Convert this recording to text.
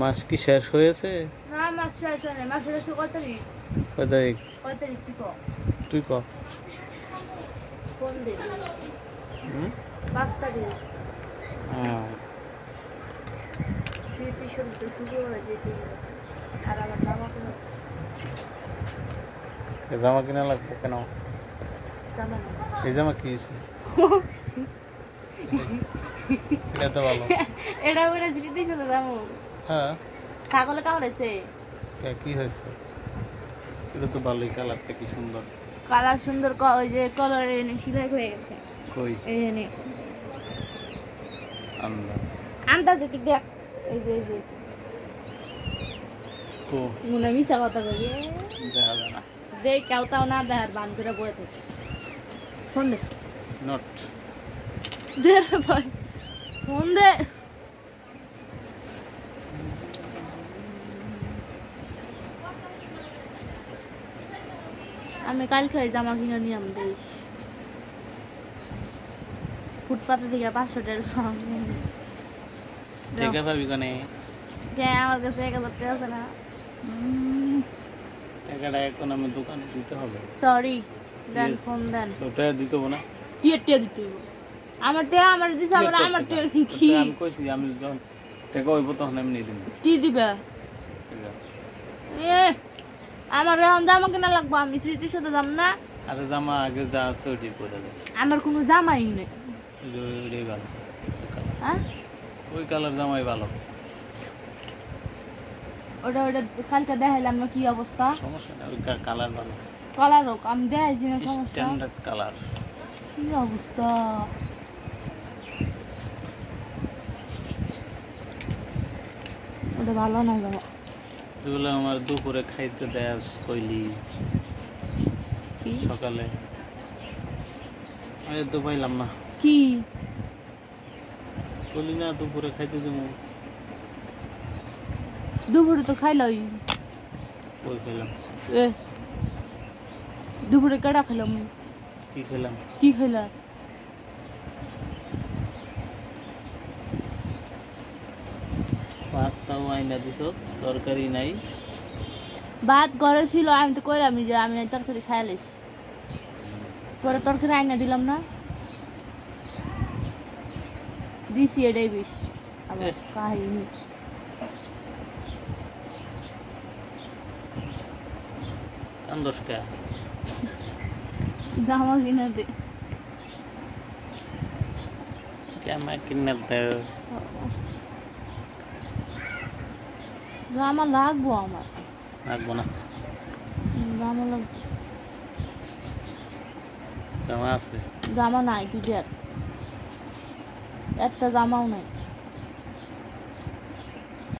মাস কি শেষ হয়েছে? না মাস শেষ হয় না, মাস শেষ কত তারিখ? কয় তারিখ? কত তারিখ তুই ক। কোন দিন? 5 তারিখ। স্মৃতি শুরু তো শুরু হয়ে যেতে আর আমার জামা কিনা লাগবে কেন? জামা না, এই জামা কি হয়েছে? এটা তো ভালো। এটা বলে স্মৃতি শুরু দামু। হ্যাঁ ছাগলে কামড়েছে। কি হয়েছে? এটা তো ভালোই, কালারটা কি সুন্দর। কালার সুন্দর, ওই যে কালার এনে সিলাই হয়ে গেছে। কই এই এনে আন্দাজ একটু দেখ। এই যে তো মনে মিশা কথা কই দেখা যায় না। দেখ কেউ তাও না দেখার বান করে বয়ে থাকে। ফোন দে নট দে ভাই, ফোন দে। আমি কালকে জামা কিনে নিয়ে আমি দেই ফুটপাতে থেকে 500 টাকা টাকা পাবি কোনে? আমার কাছে 1000 টাকা আছে না। টাকাটা এখন আমি দোকানে দিতে হবে। সরি দেন, ফোন দেন। ওটা দিতে হবে না? টিয়া দিতে হবে। আমার টিয়া আমার দিছে, আমার টিয়া কি? আমি কইছি আমি যখন টাকা হইব তখন আমি নিয়ে দিব। কি দিবে? আমার এখন জামা কিনা লাগবো, আমি স্মৃতির সাথে যাম না। আরে জামা আগে যা আছে ওইটাই পরে যাবে। আমার কোনো জামাই নেই। ওইটাই ভালো। হ্যাঁ ওই কালার জামাই ভালো। ওটা কালকে দেখাইলাম না কি অবস্থা। সমস্যা না, ওই কালার ভালো। কালার হোক, আমি দেখাইছি না, সমস্যা। Standard colour. কি অবস্থা? ওটা ভালো না জামা। এগুলো আমার দুপুরে খাইতে দেয় কইলি সকালে, আমি তো পাইলাম না। কি কইলি না দুপুরে খাইতে দেবো? দুপুরে তো খাইলাই। ওই খেলাম। দুপুরে কেডা খেলাম? কি খেলাম? কি খেলা? ভাত তাও আইনা দিছস, তরকারি নাই। ভাত ঘরে ছিল, আমি তো কইলাম যে আমি তরকারি খাই লাইছি, পরে তরকারি আইনা দিলাম না। দিছি এটাই বেশ আবার কাহিনী। কান্দসকা জামা কিনা দে। জামা কিনে দাও। জামা লাগবো আমার। লাগবো না? জামা লাগবো। জামা আছে? জামা নাই, কি দেখ একটা জামাও নাই।